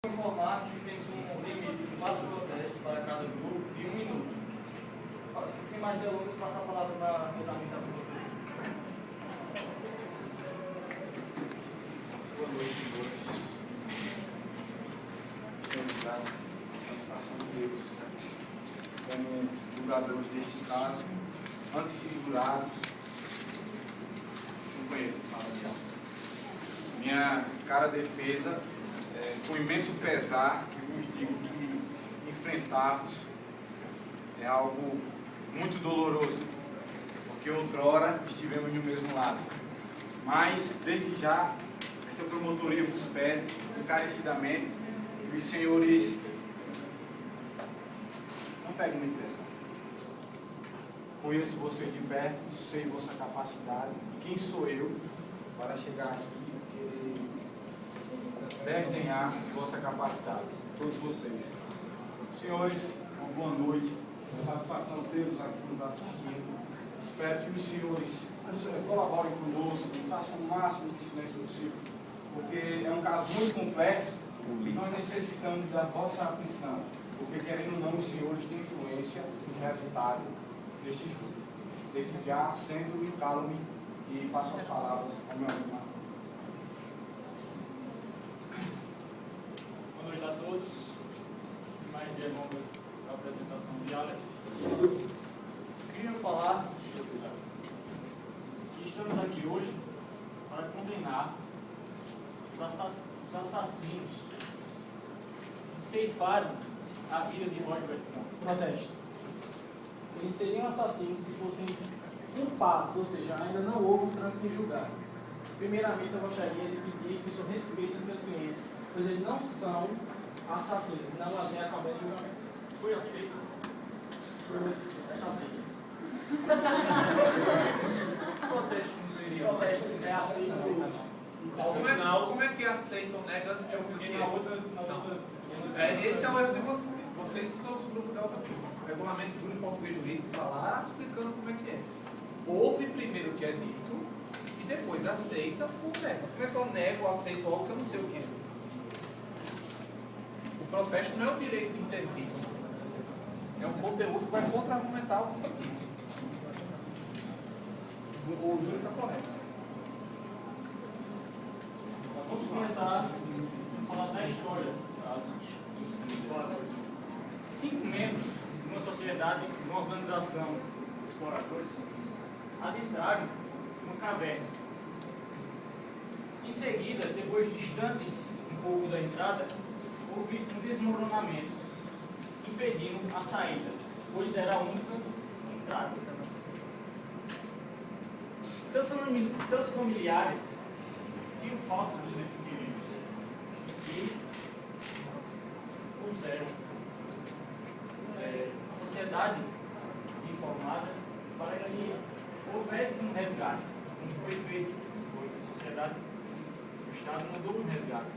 Informar que temos um limite de 4 protestos para cada grupo de 1 minuto. Sem mais delongas, passar a palavra para meus amigos da promotoria. Boa noite a todos. Sejamos gratos à satisfação de Deus como julgadores deste caso, antes de jurados, companheiros, fala já. Minha cara defesa, com imenso pesar, que vos digo que enfrentar-vos é algo muito doloroso, porque outrora estivemos no mesmo lado. Mas, desde já, esta promotoria vos pede encarecidamente que os senhores não peguem muito pesado. Conheço vocês de perto, sei vossa capacidade e quem sou eu para chegar aqui e querer desdenhar vossa capacidade, todos vocês. Senhores, uma boa noite, uma satisfação tê-los aqui nos assistindo. Espero que os senhores colaborem conosco, façam o máximo de silêncio possível, porque é um caso muito complexo e nós necessitamos da vossa atenção, porque querendo ou não, os senhores têm influência no resultado deste jogo. Desde já, sento-me, calo-me e passo as palavras ao meu amigo Marcos. Boa noite a todos. Mais delongas a apresentação de Alex. Queria falar que estamos aqui hoje para condenar os assassinos que ceifaram a vida de Roger Bertrand. Protesto. Eles seriam assassinos se fossem culpados, ou seja, ainda não houve um trânsito em julgado. Primeiramente, eu gostaria de pedir que o senhor respeite os meus clientes, pois eles não são assassinos, não havia acabado de julgamento. Foi aceito. Está aceito. Protesto não seria. Protesto é aceito. Como é que aceita ou nega antes de ouvir o Porque que na outra. Esse é o erro de vocês. Vocês que são os grupos da outra regulamento de júri português jurídico, está lá explicando como é que é. Ouve primeiro o que é dito e depois aceita ou nega. Como é que eu nego ou aceito algo que eu não sei o que é? O protesto não é o direito de intervir. É um conteúdo que vai contra-argumentar o que foi dito. O júri está correto. Vamos começar a falar da história. 5 membros de uma sociedade, de uma organização de exploradores, adentraram uma caverna. Em seguida, depois distantes um pouco da entrada, houve um desmoronamento, impedindo a saída, pois era a única entrada. Seus familiares sentiram falta dos entes queridos e puseram a sociedade informada para que houvesse um resgate. Como foi feito, a sociedade, o Estado mandou um resgate.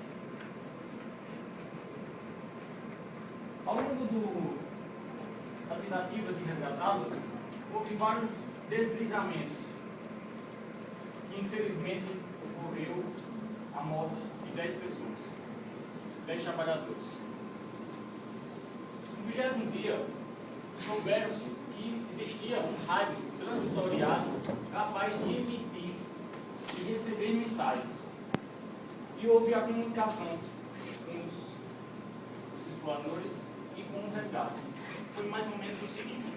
Ao longo da tentativa de resgatá-los, houve vários deslizamentos, que infelizmente ocorreu a morte de 10 pessoas, 10 trabalhadores. No 20º dia, souberam-se que existia um rádio transitoriado capaz de emitir e receber mensagens. E houve a comunicação com os exploradores e com o resgate. Foi mais ou menos o seguinte: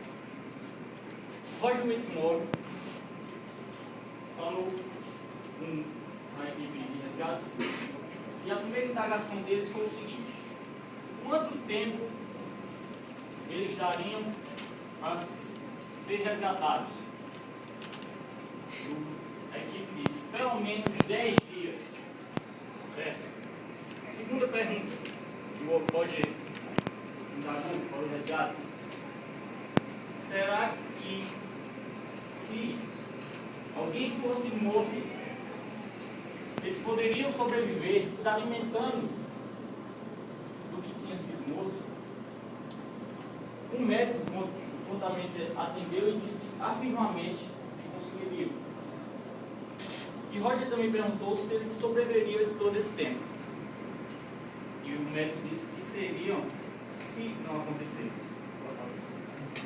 Roger McMorrow falou com a equipe de resgate e a primeira indagação deles foi o seguinte: quanto tempo eles dariam a ser resgatados? A equipe disse: pelo menos 10 dias. Certo? Segunda pergunta que o Roger indagou para o resgate: será que se alguém fosse morto, eles poderiam sobreviver se alimentando do que tinha sido morto? Um médico prontamente atendeu e disse afirmativamente que conseguiriam. E Roger também perguntou se eles sobreviveriam todo esse tempo. E o o médico disse que seriam, se não acontecesse,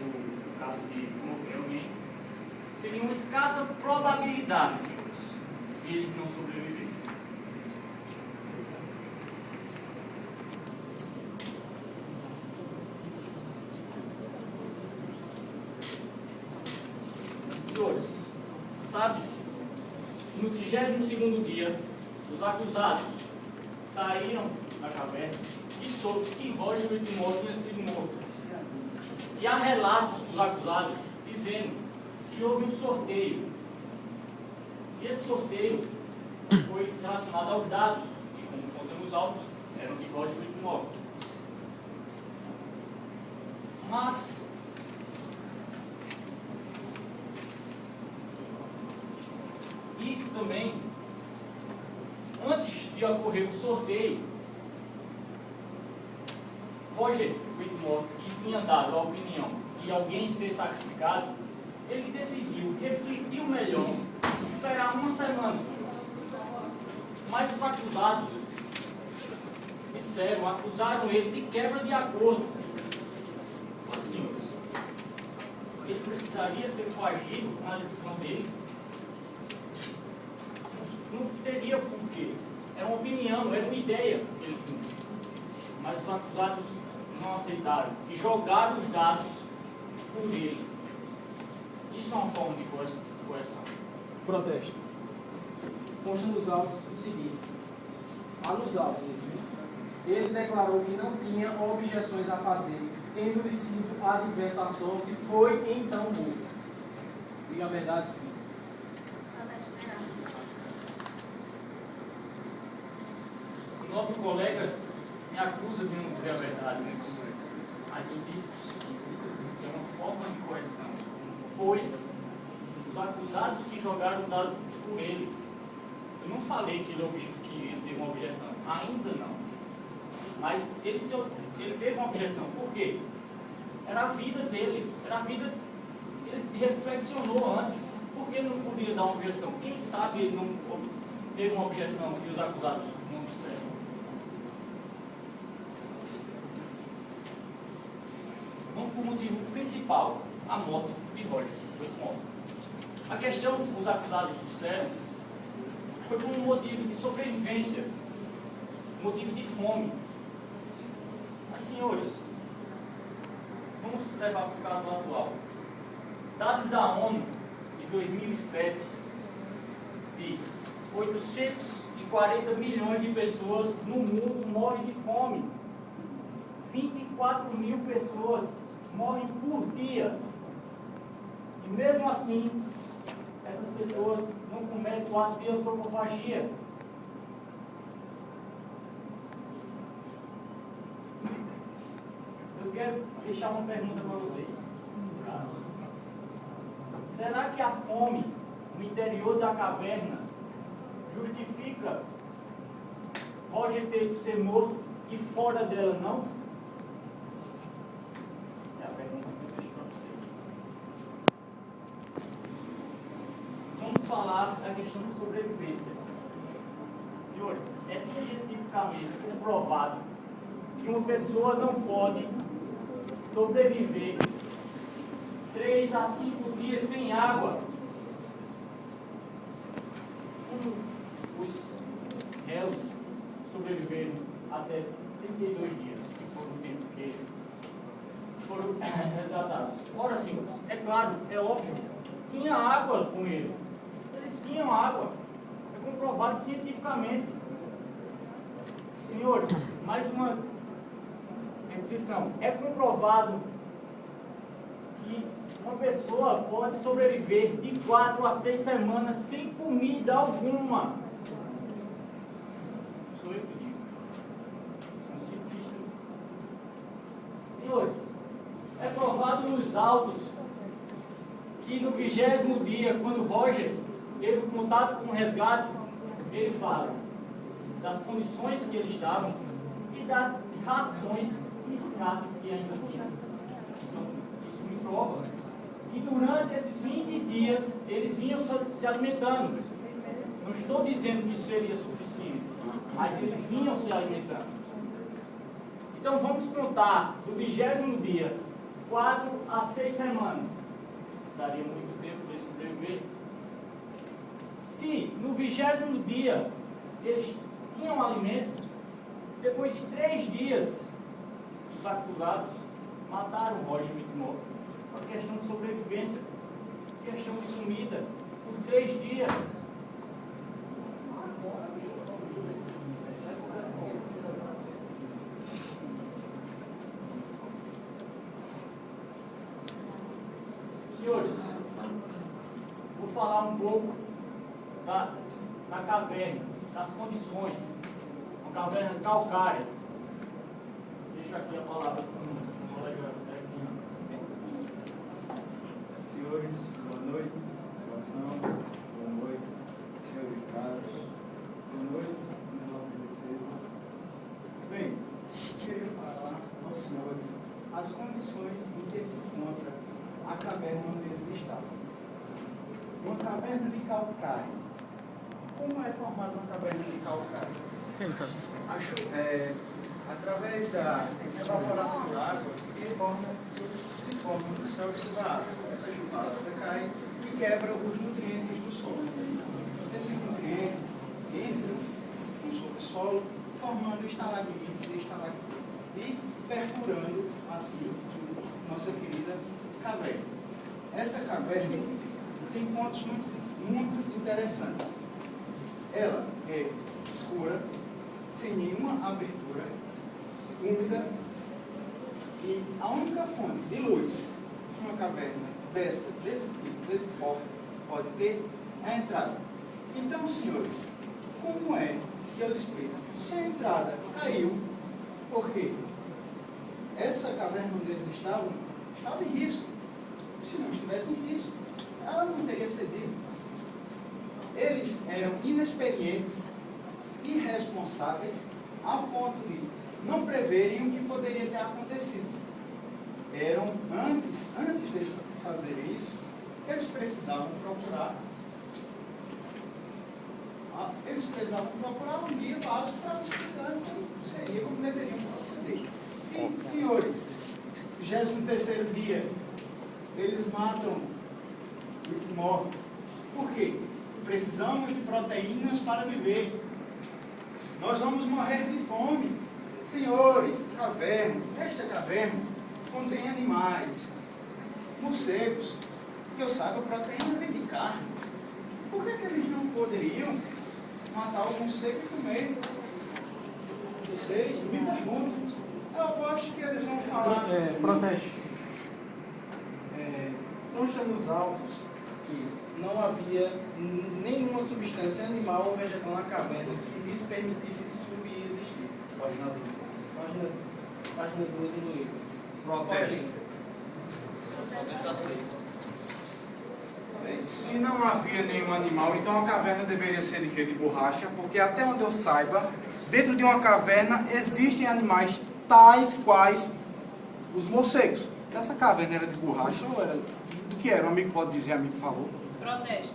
o caso de morrer alguém, seria uma escassa probabilidade, senhores, de ele não sobreviver. Senhores, sabe-se que no 32º dia, os acusados saíram da caverna e soube que Roger Whitmore tinha sido morto. E há relatos dos acusados dizendo que houve um sorteio. E esse sorteio foi relacionado aos dados, que, como contamos autos, eram de Roger Whitmore. Mas e também, antes de ocorrer o sorteio, Roger Whitmore, que tinha dado a opinião de alguém ser sacrificado, ele decidiu, refletiu melhor, esperar uma semana. Mas os acusados acusaram ele de quebra de acordo. Olha, senhores, ele precisaria ser coagido com a decisão dele. Não teria porquê. Era uma opinião, era uma ideia que ele tinha. Mas os acusados não aceitaram e jogaram os dados por ele. Isso é uma forma de coerção. Protesto. Consta nos autos o seguinte: nos autos, ele declarou que não tinha objeções a fazer, tendo-lhe sido adversa a sorte, foi então morto. Diga a verdade, sim. O nobre colega me acusa de não dizer a verdade, mas eu disse o seguinte: é uma forma de coerção, pois os acusados que jogaram o dado por ele, eu não falei que ele teve uma objeção, ainda não, mas ele teve uma objeção. Por quê? Era a vida dele, ele reflexionou antes. Por que ele não podia dar uma objeção? Quem sabe ele não teve uma objeção e os acusados não disseram? Vamos para o motivo principal, a morte de Roger Whitmore. A questão que os acusados disseram foi por um motivo de sobrevivência, motivo de fome. Mas, senhores, vamos levar para o caso atual. Dados da ONU de 2007 diz: 840 milhões de pessoas no mundo morrem de fome. 24 mil pessoas morrem por dia. E mesmo assim, essas pessoas não cometem o ato de antropofagia. Eu quero deixar uma pergunta para vocês. Será que a fome no interior da caverna justifica Roger ter que ser morto e fora dela não? É a pergunta que eu deixo para vocês. Vamos falar da questão de sobrevivência. Senhores, é cientificamente comprovado que uma pessoa não pode sobreviver 3 a 5 dias sem água. Os réus sobreviveram até 32 dias, que foi o tempo que eles foram resgatados. Ora, senhores, é claro, é óbvio, tinha água com eles. Eles tinham água. É comprovado cientificamente. Senhores, mais uma requisição. É comprovado que uma pessoa pode sobreviver de 4 a 6 semanas sem comida alguma. Sou eu que digo. São cientistas. Senhores, é provado nos autos que no 20º dia, quando Roger teve contato com o resgate, ele fala das condições que eles estavam e das rações escassas que ainda tinham. Isso me prova, né? E durante esses 20 dias, eles vinham se alimentando. Não estou dizendo que isso seria suficiente, mas eles vinham se alimentando. Então vamos contar do 20º dia, 4 a 6 semanas. Daria muito tempo para eles sobreviver. Se no 20º dia eles tinham alimento, depois de 3 dias, os acusados mataram Roger Whitmore. Por questão de sobrevivência, questão de comida, por 3 dias. Senhores, vou falar um pouco da caverna, das condições. Uma caverna calcária. Deixa aqui a palavra para o colega Tequinho. Senhores, boa noite. Relação, boa noite. Senhores caros, boa noite. Meu nome é Defesa. Bem, queria falar aos senhores as condições em que se encontra a caverna onde eles estavam. Uma caverna de calcário. Como é formada uma caverna de calcário? Através da evaporação da água, se forma no céu chuva ácida. Essa chuva ácida cai e quebra os nutrientes do solo. Esses nutrientes entram no subsolo, formando estalagmites e estalactites e perfurando assim nossa querida caverna. Essa caverna tem pontos muito interessantes. Ela é escura, sem nenhuma abertura, úmida, e a única fonte de luz que uma caverna desse porte pode ter é a entrada. Então, senhores, como é que eu lhe explico? Se a entrada caiu, por quê? Essa caverna onde eles estavam estava em risco. Se não estivesse em risco, ela não teria cedido. Eles eram inexperientes, irresponsáveis, a ponto de não preverem o que poderia ter acontecido. Antes de fazerem isso, eles precisavam procurar um guia básico para explicar como seria, como deveriam proceder. E, senhores, 23º dia, eles matam Whitmore. Por quê? Precisamos de proteínas para viver. Nós vamos morrer de fome. Senhores, esta caverna contém animais, morcegos. Que eu saiba, a proteína vem de carne. Por que eles não poderiam matar o morcego e comer? Vocês me perguntam. Eu acho que eles vão falar. Protesto. Consta nos autos que não havia nenhuma substância animal ou vegetal na caverna que lhes permitisse subsistir. Página 2 do livro. Protesto. Se não havia nenhum animal, então a caverna deveria ser de quê? De borracha, porque até onde eu saiba, dentro de uma caverna existem animais tais quais os morcegos. Essa caverna era de borracha ou era do que era? Um amigo pode dizer, amigo, por favor? Protesto.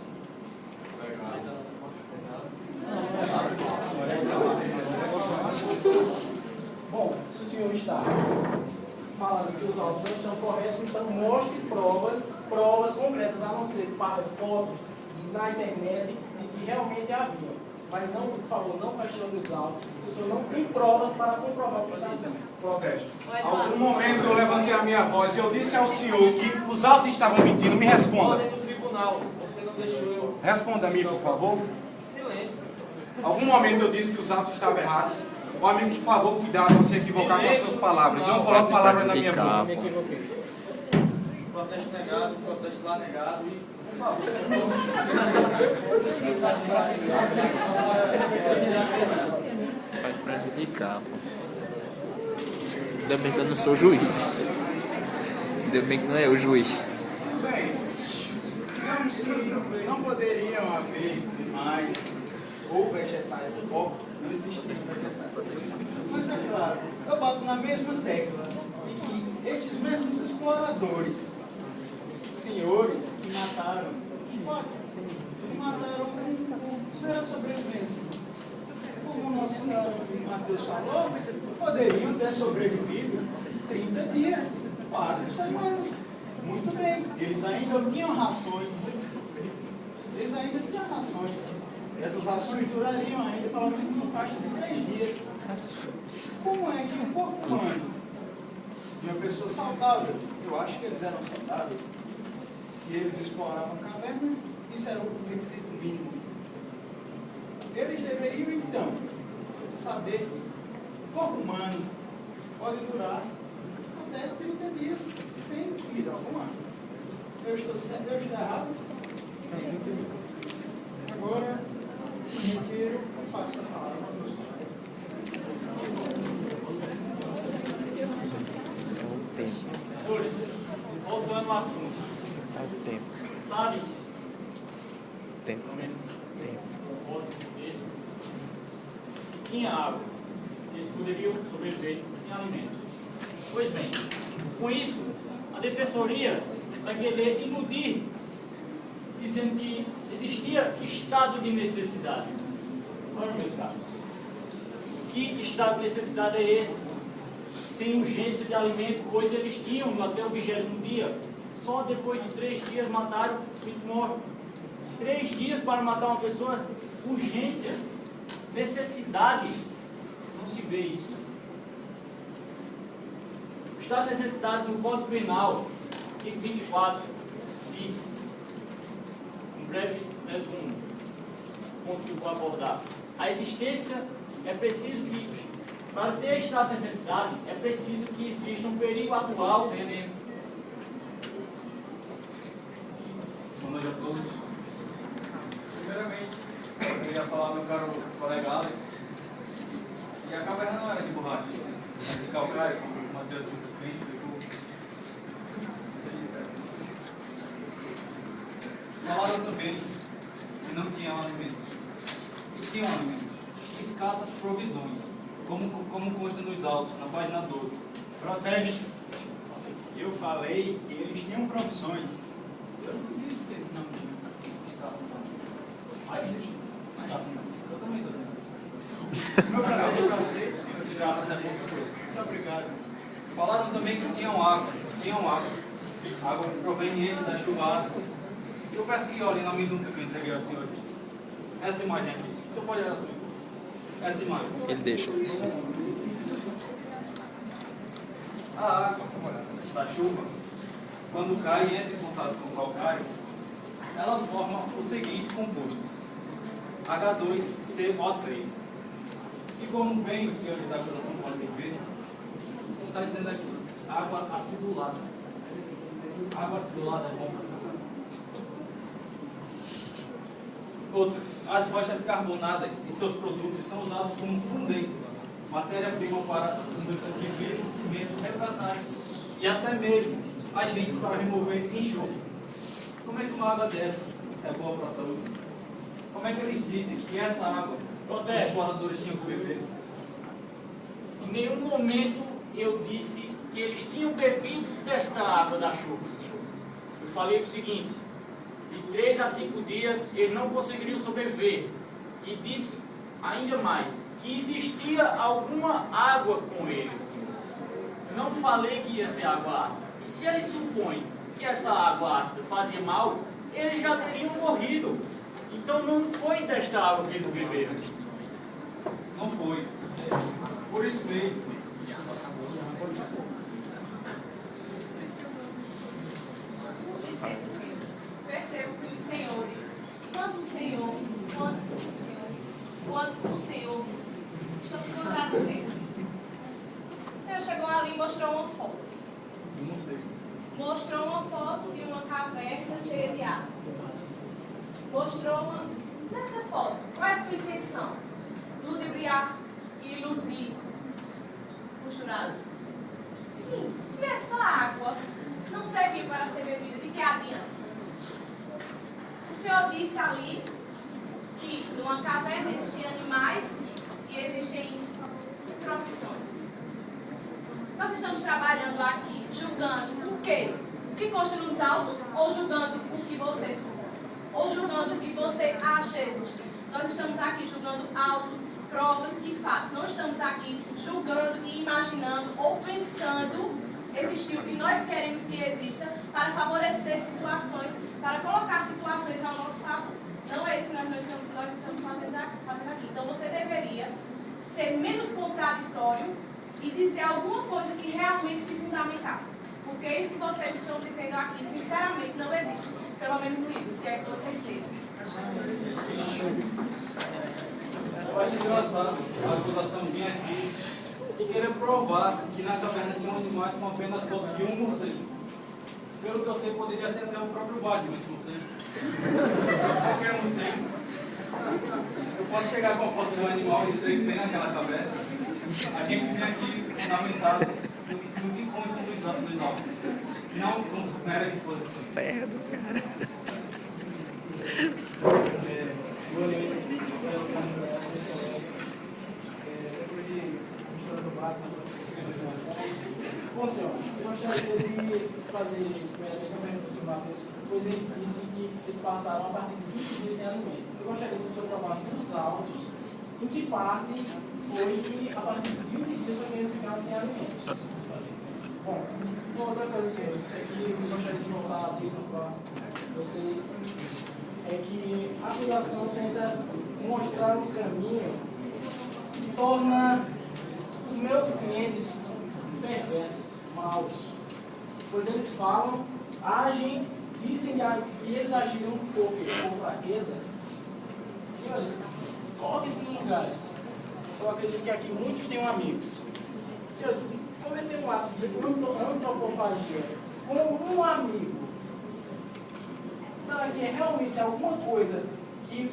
Bom, se o senhor está falando que os autos não estão corretos, então mostre provas concretas, a não ser fotos na internet de que realmente havia. Mas não, por favor, não questione os autos, se o senhor não tem provas para comprovar o que está dizendo. Protesto. Algum momento eu levantei a minha voz e eu disse ao senhor que os autos estavam mentindo. Me responda. Ordem do tribunal, você não deixou eu... Responda, amigo, por favor. Silêncio. Algum momento eu disse que os autos estavam errados. O amigo, por favor, cuidado, não se equivocar com as suas palavras. Não coloque palavras na minha boca. Me equivoquei. Protesto negado, protesto lá negado e, por favor, Vai prejudicar, pô. Ainda bem que eu não sou juiz. Ainda bem que não é o juiz. Bem, digamos que não poderiam haver animais ou vegetais, óbvio, não existiam vegetais. Mas é claro, eu bato na mesma tecla de que estes mesmos exploradores, senhores que mataram os quatro, mataram com mera sobrevivência. como o nosso Matheus falou, poderiam ter sobrevivido 30 dias, 4 semanas. Muito bem, eles ainda tinham rações. Essas rações durariam ainda pelo menos uma faixa de 3 dias. Como é que o corpo humano de uma pessoa saudável, eu acho que eles eram saudáveis, se eles exploravam cavernas, isso era o requisito mínimo. Eles deveriam, então, saber que o corpo humano pode durar até 30 dias sem comida alguma. Eu estou certo, eu estou errado? Agora, retiro e passo a palavra para o Senhores, voltando ao assunto. Tá o tempo. Sabe-se, Tempo. pelo menos, Tempo. que tinha água. Eles poderiam sobreviver sem alimento. Pois bem, com isso, a defensoria vai querer iludir, dizendo que existia estado de necessidade. Olha, meus caros, que estado de necessidade é esse? Sem urgência de alimento, pois eles tinham até o 20º dia, só depois de 3 dias mataram o morto. 3 dias para matar uma pessoa, urgência, necessidade, não se vê isso. O estado de necessidade no Código Penal, artigo 24, diz, um breve resumo, ponto que eu vou abordar. A existência é preciso que, para ter estado de necessidade, é preciso que exista um perigo atual. Boa noite a todos. Primeiramente, eu queria falar ao meu caro colega Alex, que a caverna não era de borracha, era de calcário, como o Matheus bem explicou. Falaram também que não tinham alimentos. E tinham alimentos. Escassas provisões, como consta nos autos, na página 12. protesto. Eu falei que eles tinham provisões. Eu não disse que eles não tinham. Eu também estou dizendo. Meu canal de vocês, senhor. Escassas é pouca coisa. Muito obrigado. Falaram também que tinham água. Água proveniente da chuva. Eu peço que olhem na minuta que eu entreguei aos senhores. Essa imagem aqui. O senhor pode olhar comigo? Essa imagem. Ele deixa. A água da chuva, quando cai e entra em contato com o calcário, ela forma o seguinte composto: H2CO3. E como bem os senhores da graduação podem ver, está dizendo aqui, água acidulada. Água acidulada é bom para saber. Outra, as rochas carbonadas e seus produtos são usados como fundente, matéria-prima para indústria de vidro, cimento, refratário e até mesmo agentes para remover enxofre. Como é que uma água dessa é boa para a saúde? Como é que eles dizem que essa água os exploradores tinham que beber? Em nenhum momento eu disse que eles tinham bebido desta água da chuva, senhor. Eu falei o seguinte: de 3 a 5 dias eles não conseguiriam sobreviver. E disse ainda mais que existia alguma água com eles, senhor. Não falei que ia ser água ácida. E se eles supõem que essa água ácida fazia mal, eles já teriam morrido. Então não foi desta água que eles beberam. Não foi. Por isso mesmo. Licença, senhor. Percebo que os senhores, quanto o senhor estão se contradizendo. O senhor chegou ali e mostrou uma foto. Eu não sei. Mostrou uma foto de uma caverna cheia de água. Mostrou uma... Nessa foto, qual é a sua intenção? Ludibriar e iludir os jurados? Sim, se essa água não serviu para ser bebida, de que adianta? O senhor disse ali que numa caverna existem animais e existem profissões. Nós estamos trabalhando aqui julgando o quê? O que consta nos autos ou julgando o que você supõe? Ou julgando o que você acha existir? Nós estamos aqui julgando autos, provas de fatos. Não estamos aqui julgando e imaginando ou pensando existir o que nós queremos que exista para favorecer situações, para colocar situações ao nosso favor. Não é isso que nós estamos fazendo aqui. Então você deveria ser menos contraditório e dizer alguma coisa que realmente se fundamentasse. Porque isso que vocês estão dizendo aqui, sinceramente, não existe. Pelo menos no livro, se é que vocês leram. Eu acho engraçado a acusação vinha aqui e querer provar que na caverna tinham animais com apenas foto de um morcego. Pelo que eu sei, poderia ser até o próprio Batman esse morcego. Qualquer morcego. Eu posso chegar com a foto de um animal e dizer que tem naquela caverna. A gente vem aqui fundamentado no que consta nos autos. Não com mera exposição. Certo, cara. Boa noite. Depois de mistura do Batman. Bom, senhor, eu gostaria de fazer primeiramente uma pergunta ao senhor Matheus, pois ele disse que eles passaram a partir de 5 dias sem alimento. Eu gostaria que o senhor provasse nos autos em que parte foi que a partir de 20 dias foi que eles ficaram sem alimentos. Bom, uma outra coisa, senhores, é que eu gostaria de voltar a isso para vocês, é que a acusação tenta mostrar um caminho que torna os meus clientes perversos, maus, pois eles falam, agem, dizem que eles agiram por fraqueza. Senhores, coloquem-se nos lugares. Eu acredito que aqui muitos tenham amigos. Senhores, cometer um ato de antropofagia com um amigo, será que é realmente alguma coisa que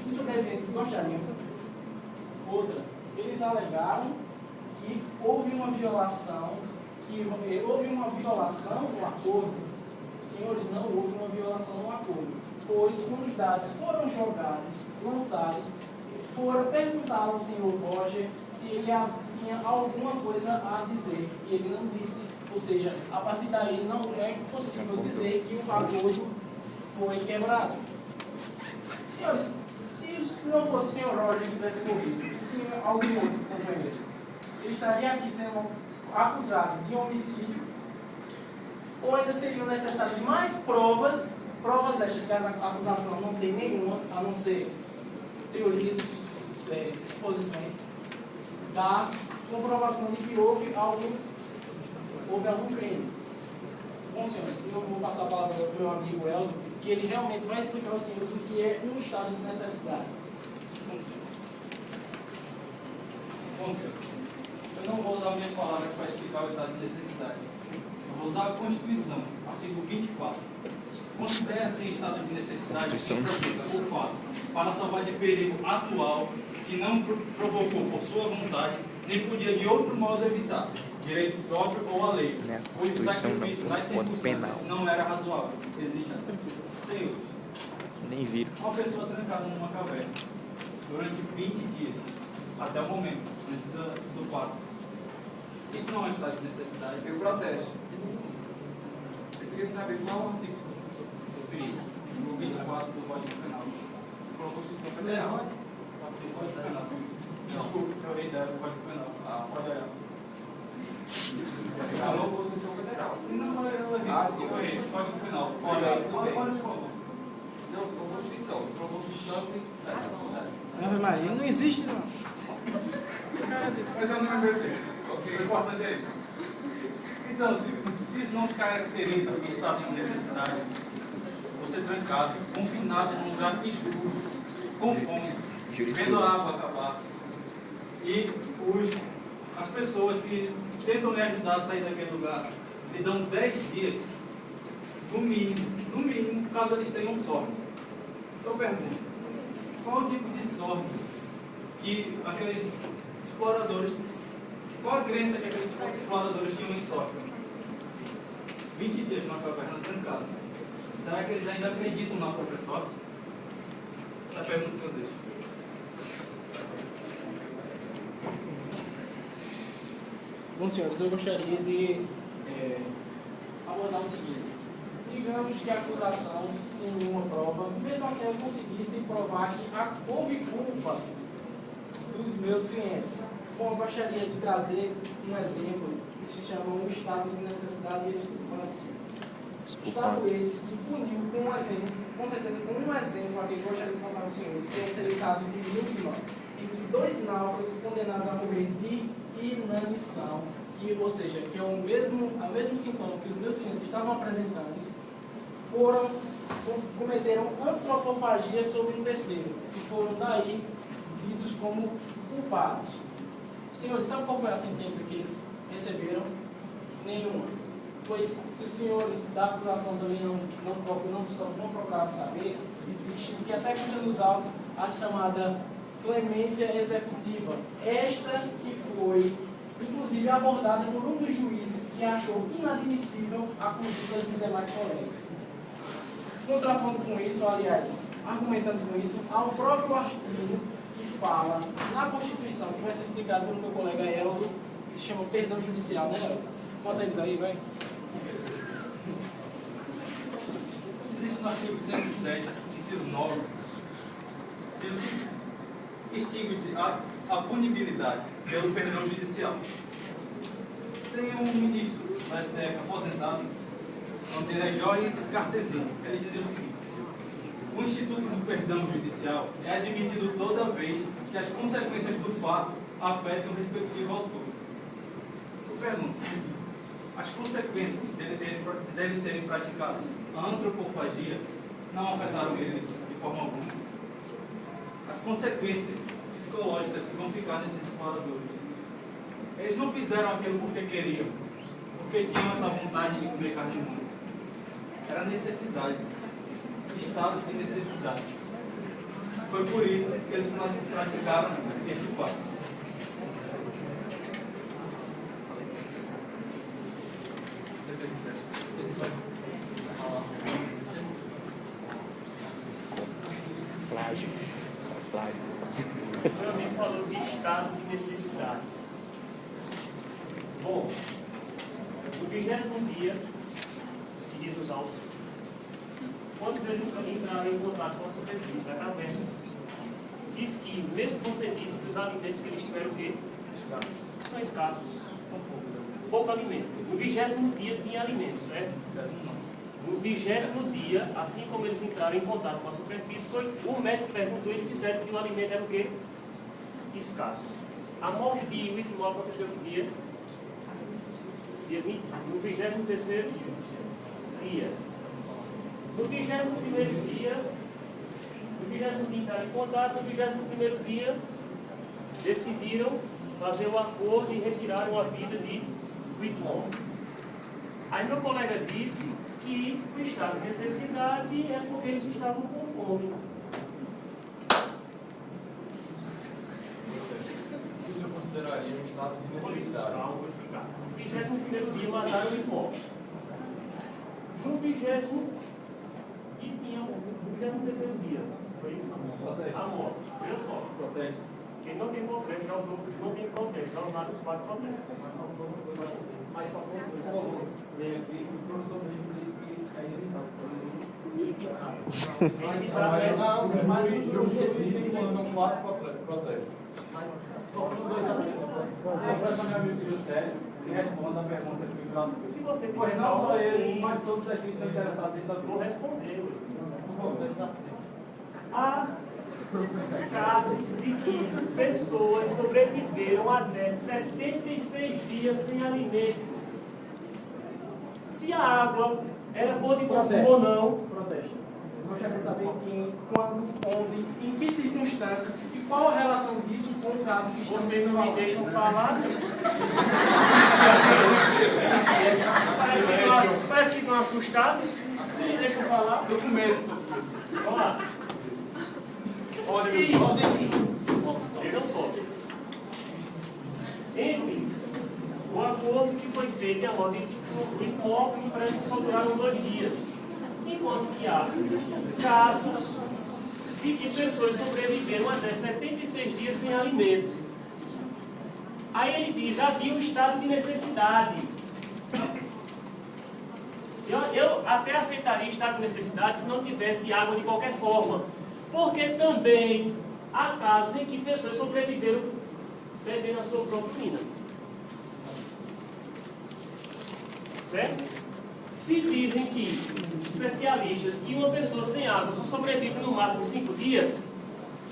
os sobreviventes gostariam? Outra, eles alegaram que houve uma violação no acordo. Senhores, não houve uma violação no acordo, pois quando os dados foram jogados, lançados, foram perguntar ao senhor Roger se ele tinha alguma coisa a dizer, e ele não disse. Ou seja, a partir daí não é possível dizer que o acordo foi quebrado. Senhores, se não fosse o senhor Roger que tivesse morrido, se algum outro companheiro, ele estaria aqui sendo acusado de homicídio, ou ainda seriam necessárias mais provas estas que a acusação não tem nenhuma, a não ser teorias e suposições, da comprovação de que houve algum crime. Bom, senhores, eu vou passar a palavra para o meu amigo Eldo, que ele realmente vai explicar aos senhores o que é um estado de necessidade. Com licença. Bom, senhor, eu não vou usar minhas palavras para explicar o estado de necessidade. Eu vou usar a Constituição, artigo 24. Considera-se em estado de necessidade o fato para salvar de perigo atual que não provocou por sua vontade, nem podia de outro modo evitar, direito próprio ou a lei, pois o sacrifício das circunstâncias não era razoável. Existe Senhor, Nem viro. uma pessoa trancada numa caverna durante 20 dias, até o momento, antes do fato. Isso não é um estado de necessidade. Eu protesto. Eu queria saber qual é o artigo que você referiu. No 24 do Código Penal. Você falou Constituição Federal. Código Penal. Desculpe, eu errei do Código Penal. Pode olhar. Você falou Constituição Federal. Sim, não, eu errei. Ah, sim, eu errei. Código Penal. Olha, tudo bem. Pode, por favor. Não, falou Constituição. Você falou Constituição e... Ave Maria, não existe não. Mas eu não me perdi. O importante é isso. Então, se isso não se caracteriza em estado de necessidade, você trancado, confinado num lugar escuro, com fome, vendo a água acabar, e as pessoas que tentam lhe ajudar a sair daquele lugar lhe dão 10 dias, no mínimo, caso eles tenham sorte. Eu pergunto, qual o tipo de sorte que aqueles exploradores, qual a crença que aqueles exploradores tinham em sorte? 20 dias numa caverna trancada. Será que eles ainda acreditam na própria sorte? Essa é a pergunta que eu deixo. Bom, senhores, eu gostaria de abordar o seguinte. Digamos que a acusação, sem nenhuma prova, mesmo assim eu conseguisse provar que houve culpa dos meus clientes. Bom, eu gostaria de trazer um exemplo que se chama um estado de necessidade esculpante. Estado esse que puniu com um exemplo, com certeza com um exemplo aqui que eu gostaria de contar aos senhores, que seria o caso de Newton, em que 2 náufragos condenados a morrer de inanição, ou seja, que é o mesmo sintoma que os meus clientes estavam apresentando, cometeram antropofagia sobre um terceiro, e foram daí ditos como culpados. Senhores, sabe qual foi a sentença que eles receberam? Nenhuma. Pois, se os senhores da acusação também não procuraram saber, existe o que até consta nos autos a chamada clemência executiva. Esta que foi, inclusive, abordada por um dos juízes que achou inadmissível a conduta dos demais colegas. Contrapondo com isso, aliás, argumentando com isso, há um próprio artigo que fala na Constituição, que vai ser explicado pelo meu colega Eldo, que se chama perdão judicial, né, Eldo? Bota eles aí, vai. Existe no artigo 107, inciso 9, que extingue-se a punibilidade pelo perdão judicial. Tem um ministro da STF aposentado, o nome dele é Jorge Scartesini. Ele dizia o seguinte: o instituto do perdão judicial é admitido toda vez que as consequências do fato afetem o respectivo autor. Eu pergunto, as consequências deles terem praticado a antropofagia não afetaram eles de forma alguma? As consequências psicológicas que vão ficar nesses exploradores, eles não fizeram aquilo porque queriam, porque tinham essa vontade de comer carne humana. Era necessidade, estado de necessidade. Foi por isso que eles praticaram este fato. Plágio. Plágio. Meu amigo falou de estado de necessidade. Bom, no 20º dia, que diz os autos, quando eles entraram em contato com a superfície da caverna, diz que, mesmo você disse que os alimentos que eles tiveram o quê? Que são escassos, são pouco alimento. No 20º dia tinha alimento, certo? No 20º dia, assim como eles entraram em contato com a superfície, o médico perguntou e eles disseram que o alimento era o quê? Escasso. A morte de Whitmore aconteceu que dia? Dia 20, no 23º dia. No 21º dia, no 20º dia entraram em contato, no 21º dia decidiram fazer o acordo e retiraram a vida de Whitmore. Aí meu colega disse que o estado de necessidade é porque eles estavam com fome. O senhor consideraria um estado de necessidade? Vou explicar. No 21º dia mataram o Whitmore. No 20º e tinha no 23º dia. Foi isso? A morte. Veja só. Protesto. Quem não tem protesto, já usou, não tem protesto, já usaram os 4 protestos. Mas só foi veio aqui, o professor mesmo disse que é inevitável. Não, mas o juiz tem que mandar 4 protestos. Só foram 2 aceitos. Agora só meu amigo José, ele responde a pergunta que o Flávio fez. Se você tem Pois não só ele, mas todos aqui estão interessados em saber. vou responder. Bom, deixa assim. Há casos de que pessoas sobreviveram até 76 dias sem alimento. Se a água era boa de consumo ou não. Protesto. Eu gostaria de saber quem, quando, onde, em que circunstâncias e qual a relação disso com o caso que estamos Vocês não me falando. deixam falar? Parece que estão assustados. Não me deixam falar. Estou com medo. Vamos lá. Vejam só. Entre o acordo que foi feito e a morte de Whitmore, parece que só duraram 2 dias. Enquanto que há casos de que pessoas sobreviveram até 76 dias sem alimento. Aí ele diz, havia um estado de necessidade. Eu até aceitaria estado de necessidade se não tivesse água de qualquer forma. Porque também há casos em que pessoas sobreviveram bebendo a sua própria urina. Certo? Se dizem que, especialistas, que uma pessoa sem água só sobrevive no máximo 5 dias,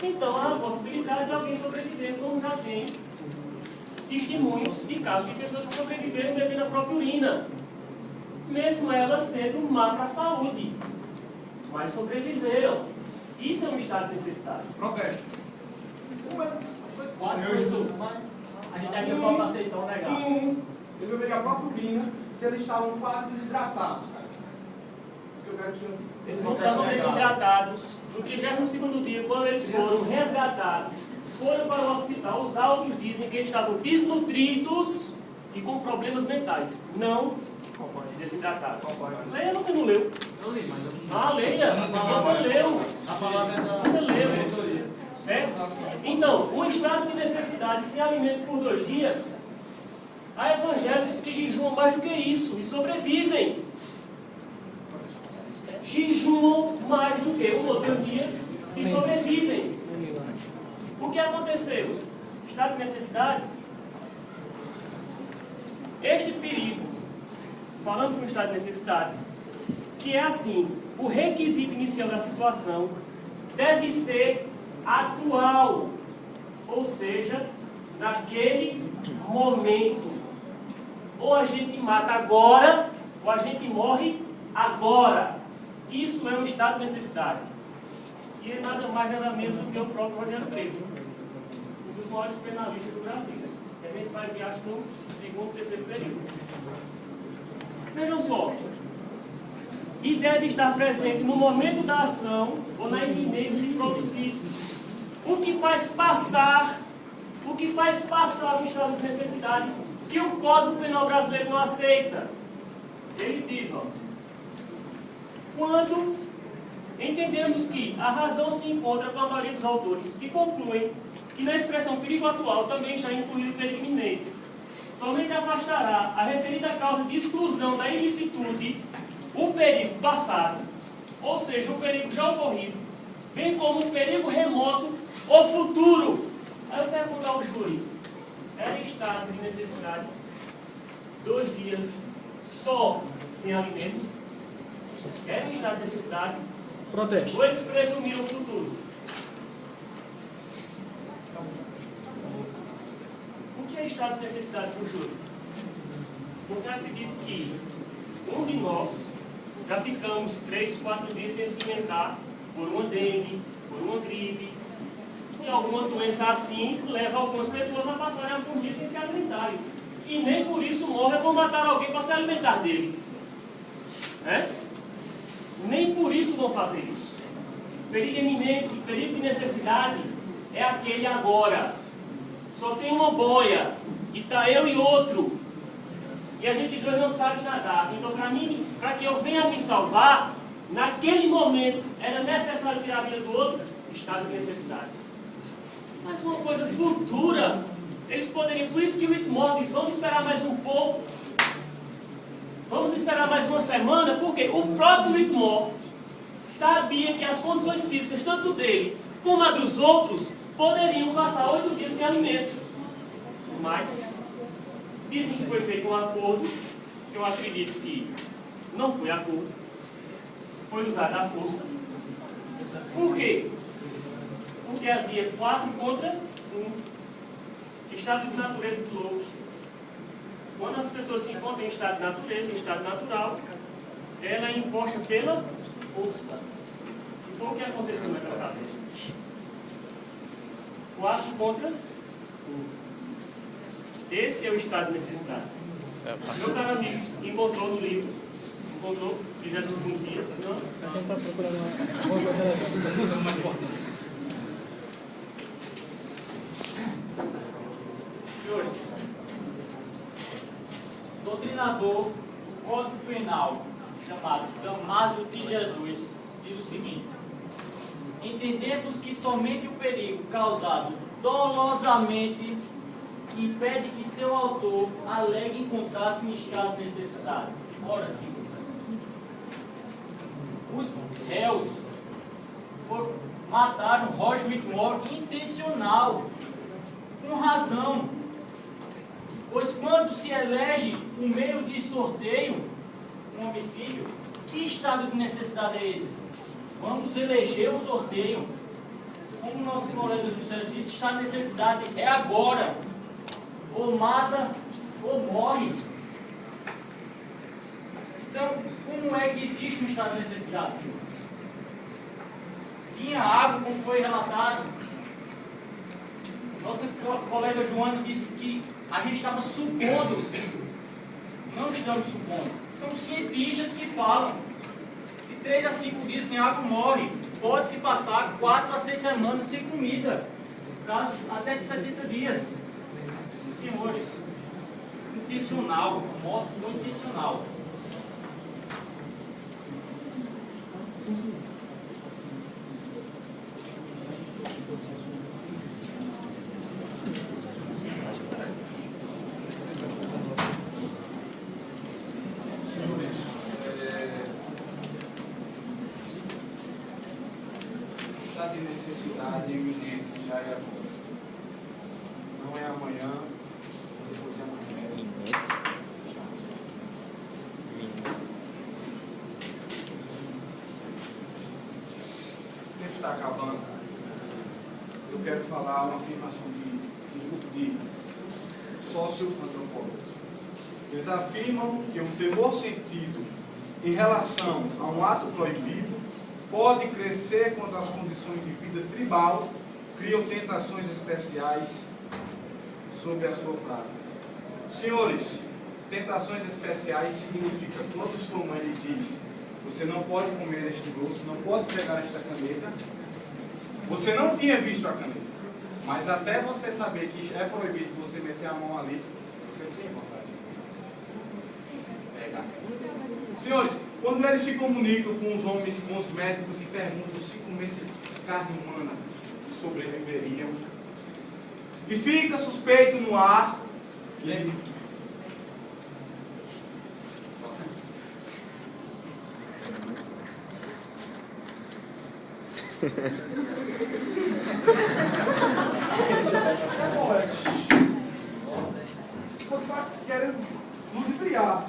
então há a possibilidade de alguém sobreviver, como já tem testemunhos de casos de pessoas que sobreviveram bebendo a própria urina, mesmo ela sendo má para a saúde, mas sobreviveram. Isso é um estado de necessidade. Protesto. A gente aqui falta aceitar o negado. Ele beberia a própria urina se eles estavam quase desidratados, cara. Isso que eu quero que o senhor... Não estavam desidratados. No 32º dia, quando eles foram resgatados, foram para o hospital, os autos dizem que eles estavam desnutridos e com problemas mentais. Não desidratados. Leia, você não leu? Eu li, mas eu Ah, leia. Você leu. A palavra é da... Você leu. Certo? Então, um estado de necessidade sem alimento por 2 dias, há evangélicos que jejuam mais do que isso e sobrevivem. Jejuam mais do que 1 ou 2 dias e sobrevivem. O que aconteceu? Estado de necessidade. Este perigo, falando com o estado de necessidade, que é assim, o requisito inicial da situação deve ser atual, ou seja, naquele momento. Ou a gente mata agora, ou a gente morre agora. Isso é um estado de necessidade. E é nada mais, nada menos do que o próprio Rogério Preto, um dos maiores penalistas do Brasil. E a gente vai ver, acho, no 2º, 3º período. Vejam só. E deve estar presente no momento da ação ou na iminência de produzir-se. O que faz passar o estado de necessidade que o Código Penal brasileiro não aceita. Ele diz, ó, quando entendemos que a razão se encontra com a maioria dos autores, que concluem que na expressão perigo atual também está incluído o perigo iminente, somente afastará a referida causa de exclusão da ilicitude o perigo passado, ou seja, o perigo já ocorrido, bem como o perigo remoto ou futuro. Aí eu pergunto ao júri, era estado de necessidade 2 dias só sem alimento? Era estado de necessidade? Protesto. Ou eles presumiram o futuro? O que é estado de necessidade para o júri? Porque eu acredito que um de nós já ficamos 3, 4 dias sem se alimentar por uma dengue, por uma gripe, e alguma doença assim leva algumas pessoas a passarem alguns dias sem se alimentarem. E nem por isso morre, vão matar alguém para se alimentar dele. Né? Nem por isso vão fazer isso. Perigo iminente, perigo de necessidade é aquele agora. Só tem uma boia, e está eu e outro. E a gente dois não sabe nadar. Então, para que eu venha me salvar, naquele momento era necessário tirar a vida do outro, estado de necessidade. Mas uma coisa futura, eles poderiam, por isso que o Whitmore diz, vamos esperar mais um pouco, vamos esperar mais uma semana, porque o próprio Whitmore sabia que as condições físicas, tanto dele como a dos outros, poderiam passar 8 dias sem alimento. Mas dizem que foi feito um acordo, que eu acredito que não foi acordo, foi usada a força. Por quê? Porque havia 4 contra 1. Estado de natureza do louco. Quando as pessoas se encontram em estado de natureza, em estado natural, ela é imposta pela força. E foi o que aconteceu naquela cadeia. 4 contra 1. Esse é o estado de necessidade. Meu caro amigo encontrou no livro, encontrou, que já no 2º dia, não? A gente está procurando uma coisa relevante. mais importante. Senhores, doutrinador do Código Penal, chamado Damásio de Jesus, diz o seguinte: entendemos que somente o perigo causado dolosamente impede que seu autor alegue encontrar-se em estado de necessidade. Ora sim, os réus mataram Roger Whitmore intencional, com razão. Pois quando se elege um meio de sorteio, um homicídio, que estado de necessidade é esse? Vamos eleger o sorteio. Como nosso colega Juscelio disse, está de necessidade é agora. Ou mata ou morre. Então, como é que existe um estado de necessidade? Tinha água, como foi relatado. Nossa colega Joana disse que a gente estava supondo. Não estamos supondo. São cientistas que falam. De 3 a 5 dias sem água morre. Pode-se passar 4 a 6 semanas sem comida. Casos até de 70 dias. Senhores, intencional. A morte foi intencional. De necessidade iminente já é agora. Não é amanhã, depois de amanhã. O tempo está acabando. Eu quero falar uma afirmação de grupo de socioantropólogos. Eles afirmam que um temor sentido em relação a um ato proibido pode crescer quando as condições de vida tribal criam tentações especiais sobre a sua prática. Senhores, tentações especiais significa quando sua mãe lhe diz: você não pode comer este doce, não pode pegar esta caneta. Você não tinha visto a caneta, mas até você saber que é proibido você meter a mão ali, você tem vontade de pegar. Senhores, quando eles se comunicam com os homens, com os médicos e perguntam se comessem carne humana, sobreviveriam. E fica suspeito no ar. Você está querendo ludibriar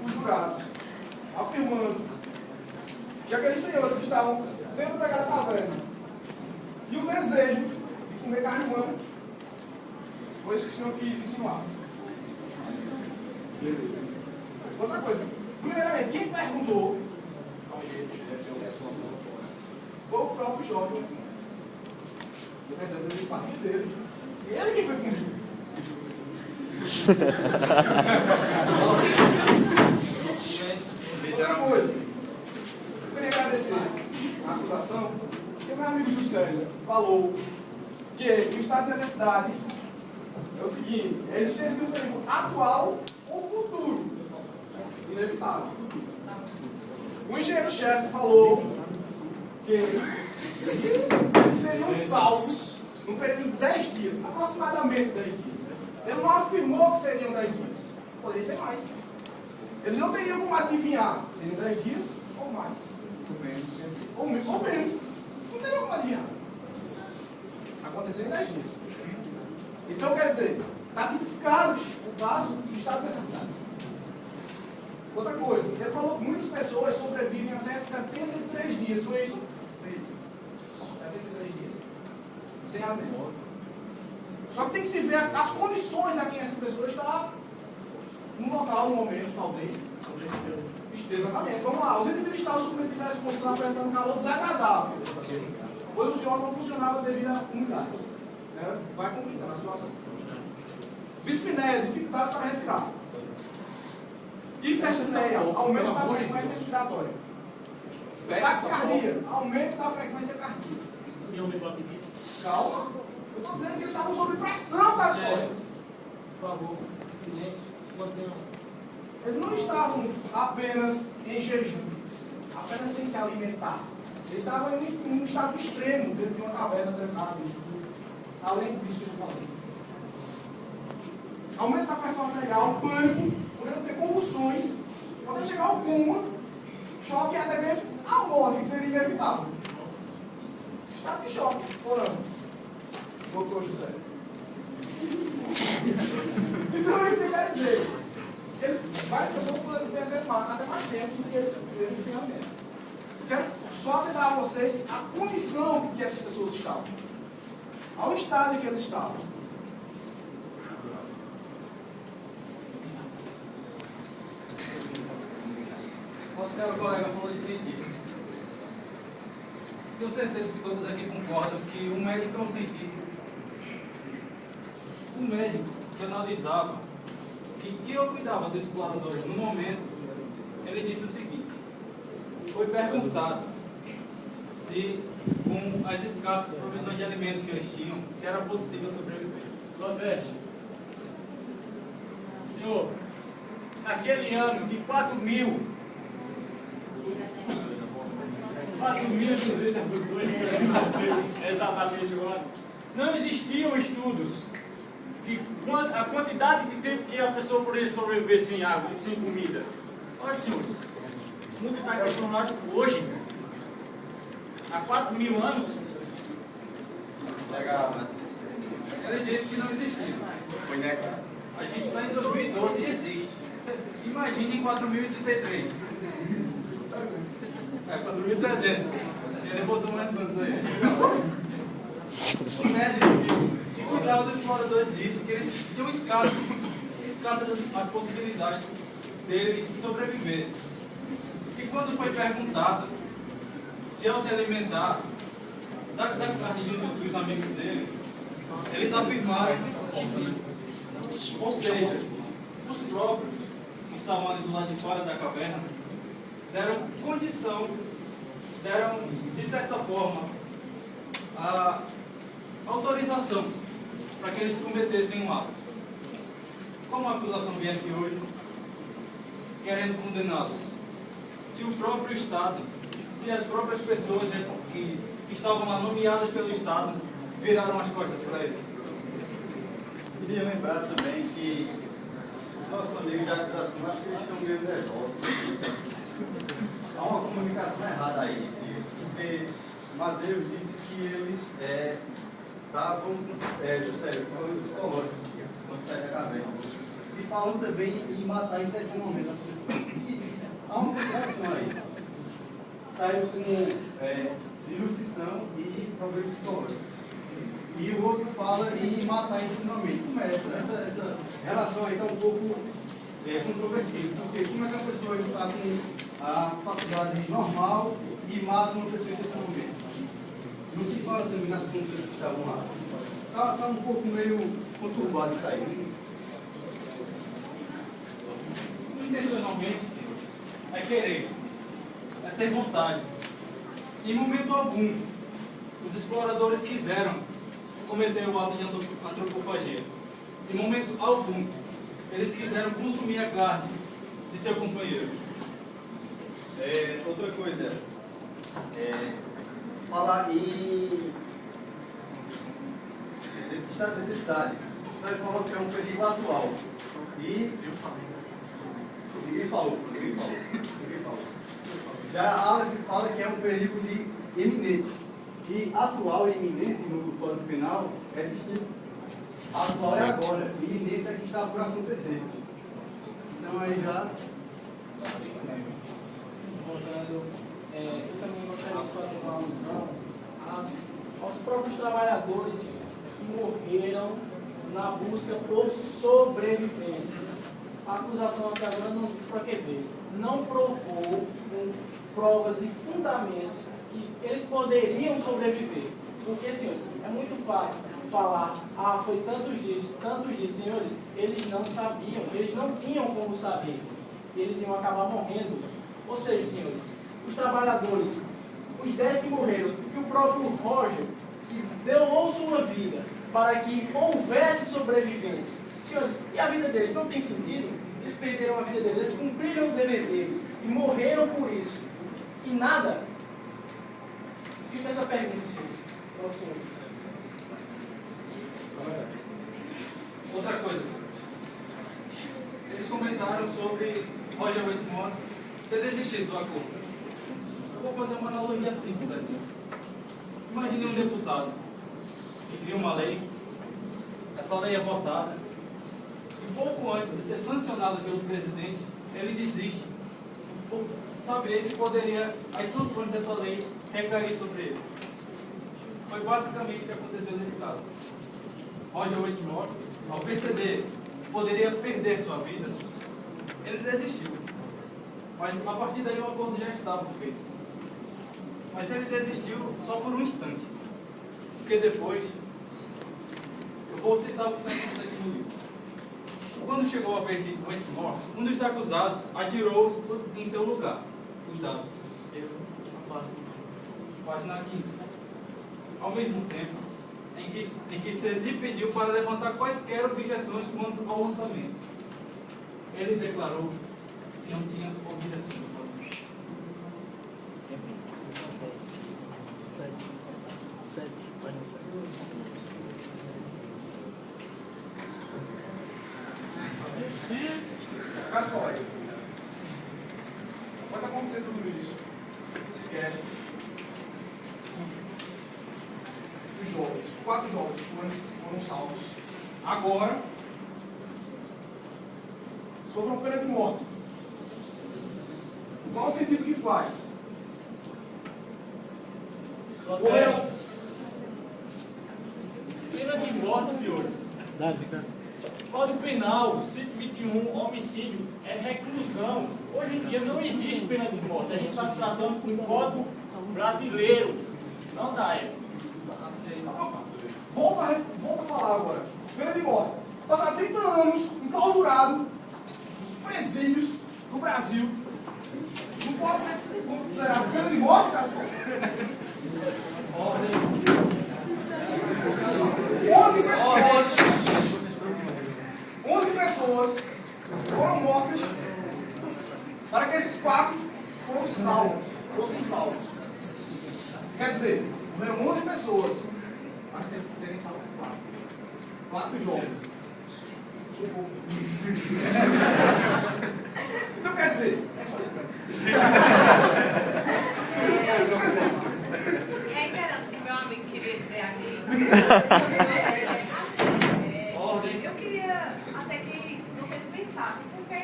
os jurados, afirmando que aqueles senhores que estavam dentro daquela caverna tinham um desejo de comer carne humana. Foi isso que o senhor quis insinuar. Beleza. Outra coisa. Primeiramente, quem perguntou foi o próprio Jorge. Quer dizer, eu partir dele. Ele que foi comigo. Outra coisa, eu queria agradecer a acusação, que meu amigo Juscelio falou que o estado de necessidade é o seguinte: é a existência de um perigo atual ou futuro, inevitável. O engenheiro-chefe falou que eles seriam salvos no período de 10 dias, aproximadamente 10 dias. Ele não afirmou que seriam 10 dias, poderia ser mais. Eles não teriam como adivinhar, seriam 10 dias ou mais. Ou menos. Não teriam como adivinhar. Aconteceu em 10 dias. Então, quer dizer, está tipificado o caso de estado de necessidade. Outra coisa, ele falou que muitas pessoas sobrevivem até 73 dias. Foi isso? 73 dias. Sem alimento. Só que tem que se ver as condições a quem essa pessoa está no local, no momento, talvez. Exatamente. Vamos lá. Os indivíduos estavam submetidos a essa condição apresentando calor desagradável, pois o suor não funcionava devido à umidade. Vai complicando a situação. Dispneia, dificuldades para respirar. Hiperpneia, aumento da frequência respiratória. Taquicardia, aumento da frequência cardíaca. Calma. Eu estou dizendo que eles estavam sob pressão das costas. Por favor, silêncio. Mantenham. Eles não estavam apenas em jejum, apenas sem se alimentar. Eles estavam em um estado extremo, dentro de uma caverna trancada. Além disso que eu falei. Aumento da pressão arterial, pânico, podendo ter convulsões, podendo chegar ao coma, choque e até mesmo a morte, que seria inevitável. estado de choque, ou não? Doutor José. Então isso quer dizer, várias pessoas podem ter até mais tempo do que eles realmente. Eu quero só lembrar a vocês a condição que essas pessoas estavam. Ao estado em que eles estavam. Nosso caro colega falou de cientista. Tenho certeza que todos aqui concordam que um médico é um cientista. Um médico que analisava, que eu cuidava dos exploradores no momento, ele disse o seguinte: foi perguntado se, com as escassas provisões de alimentos que eles tinham, se era possível sobreviver. Nordeste. Senhor, naquele ano de 4.202, exatamente agora, não existiam estudos de a quantidade de tempo que a pessoa poderia sobreviver sem água e sem comida. Olha, senhores, o mundo está questionado hoje, há 4.000 anos. Ele disse que não existia. Foi negado. A gente está em 2012 e existe. Imagine em 4033. É 4.300. Ele botou mais anos aí. O médico que cuidava dos exploradores disse que eles tinham escassas as possibilidades deles sobreviver. E quando foi perguntado se ao se alimentar da carne de um dos amigos dele, eles afirmaram que sim. Ou seja, os próprios que estavam ali do lado de fora da caverna deram condição, deram, de certa forma, a autorização para que eles cometessem um ato. Como a acusação vem aqui hoje, querendo condená-los, se o próprio Estado, se as próprias pessoas que estavam lá nomeadas pelo Estado viraram as costas para eles. Queria lembrar também que os nossos amigos de acusação, acho que eles estão meio nervosos. Há uma comunicação errada aí, porque Mateus disse que eles estavam, José, falando psicológico, quando sai da caverna. E falam também em matar intencionalmente as pessoas. E há uma contradição aí. Saiu com desnutrição e problemas psicológicos. E o outro fala em matar intencionalmente. Como é essa relação aí está um pouco controvertida. Porque como é que a pessoa está com a faculdade normal e mata uma pessoa intencionalmente? Não se fala também nas contas que estavam lá. Está um pouco meio conturbado isso aí. Intencionalmente, senhores, é querer, é ter vontade. Em momento algum, os exploradores quiseram cometer o ato de antropofagia. Em momento algum, eles quiseram consumir a carne de seu companheiro. Outra coisa, falar em estado de necessidade. Você falou que é um perigo atual. E ninguém falou. Já a Aleph fala que é um perigo iminente. E atual e iminente no Código Penal é distinto. Atual é agora, e iminente é que está por acontecer. Então aí já. Voltando, eu também gostaria de fazer uma alusão aos próprios trabalhadores que morreram na busca por sobrevivência. A acusação até agora não disse para que veio. Não provou com provas e fundamentos que eles poderiam sobreviver. Porque, senhores, é muito fácil falar, foi tantos dias, senhores, eles não sabiam, eles não tinham como saber. Eles iam acabar morrendo. Ou seja, senhores, os trabalhadores, os 10 que morreram, e o próprio Roger, que doou sua vida para que houvesse sobrevivência. Senhores, e a vida deles não tem sentido? Eles perderam a vida deles, eles cumpriram o dever deles e morreram por isso. E nada. Fica essa pergunta, senhor. Outra coisa, eles comentaram sobre Roger Whitmore ter desistido do acordo. Eu vou fazer uma analogia simples aqui. Imagine um deputado que cria uma lei, essa lei é votada, e pouco antes de ser sancionada pelo presidente, ele desiste, por saber que poderia, as sanções dessa lei, recair sobre ele. Foi basicamente o que aconteceu nesse caso. Roger Whitmore, ao perceber que poderia perder sua vida, ele desistiu. Mas a partir daí o acordo já estava feito. Mas ele desistiu só por um instante. Porque depois, eu vou citar o que está escrito aqui no livro. Quando chegou a vez de Whitmore, um dos acusados atirou em seu lugar. Os dados. Página 15. Ao mesmo tempo, em que se lhe pediu para levantar quaisquer objeções quanto ao lançamento. Ele declarou que não tinha objeções. Caso colega, pode acontecer tudo isso. Eles querem. Os jovens, os 4 jovens foram salvos. Agora, sofram pena de morte. Qual o sentido que faz? Protesto. Pena de morte, senhores. Código Penal, 121, homicídio, é reclusão. Hoje em dia não existe pena de morte. A gente está se tratando com o Código brasileiro, não da época. Volta a falar agora. Pena de morte. Passaram 30 anos enclausurado nos presídios do Brasil. Não pode ser considerado pena de morte, cara? 11 pessoas foram mortas para que esses 4 fossem salvos. Quer dizer, morreram 11 pessoas para serem salvos 4 jovens. Então quer dizer, é só isso que eu quero dizer. Reiterando o que meu amigo queria dizer aqui. Eu queria até que vocês pensassem, porque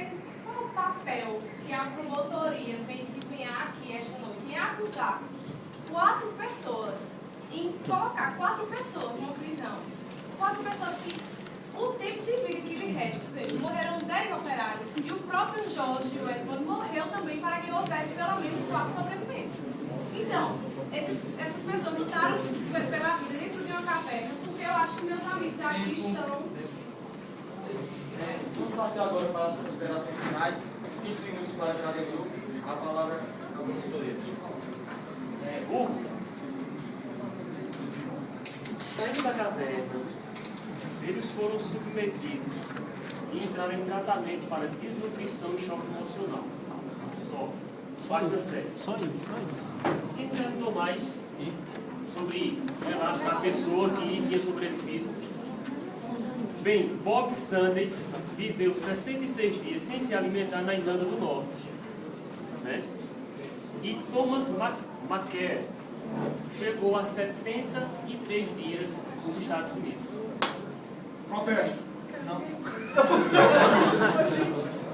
qual é o papel que a promotoria vem desempenhar aqui esta noite? Em acusar 4 pessoas, em colocar 4 pessoas numa prisão. 4 pessoas que o tempo de vida que lhe resta, morreram 10 operários e o próprio Jorge Whitmore morreu também para que houvesse pelo menos 4 sobreviventes. Então, essas pessoas lutaram pela vida dentro de uma caverna, porque eu acho que meus amigos aqui estão... Vamos passar agora para as considerações finais. 5 minutos para cada grupo. A palavra é o grupo do livro. Hugo, saindo da caverna, eles foram submetidos e entraram em tratamento para desnutrição e choque emocional. Página 7. Só isso. Quem perguntou mais sobre o relato da pessoa que tinha sobrevivido? Bem, Bob Sanders viveu 66 dias sem se alimentar na Irlanda do Norte. Né? E Thomas McCare chegou a 73 dias nos Estados Unidos. Protesto.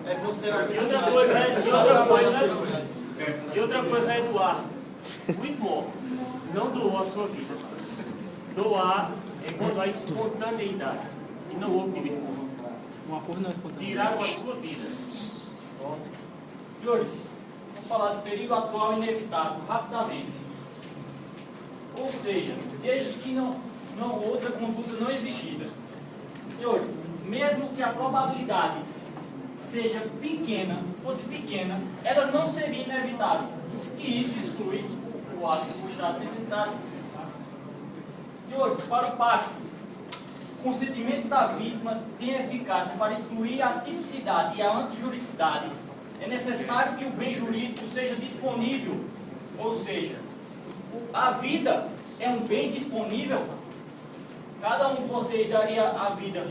É consideração. E outra coisa, Eduardo. Whitmore não doou a sua vida. Doar é quando há espontaneidade. E não houve livre. Um acordo não é espontâneo. Tiraram a sua vida. Senhores, vamos falar do perigo atual e inevitável, rapidamente. Ou seja, desde que não outra conduta não existida. Senhores, mesmo que a probabilidade fosse pequena, ela não seria inevitável. E isso exclui o ato de estado necessitado. Senhores, para o pacto, o consentimento da vítima tem eficácia para excluir a tipicidade e a antijuricidade. É necessário que o bem jurídico seja disponível, ou seja, a vida é um bem disponível. Cada um de vocês daria a vida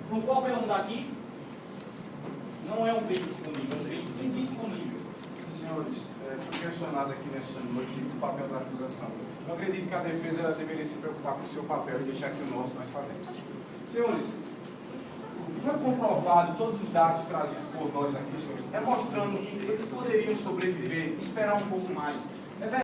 para qualquer um daqui? Não é um bem disponível, é um bem indisponível. Senhores, foi questionado abordado aqui nesta noite, o papel da acusação. Eu acredito que a defesa ela deveria se preocupar com o seu papel e deixar que o nosso nós fazemos. Senhores, foi comprovado todos os dados trazidos por nós aqui, senhores, demonstrando que eles poderiam sobreviver, esperar um pouco mais.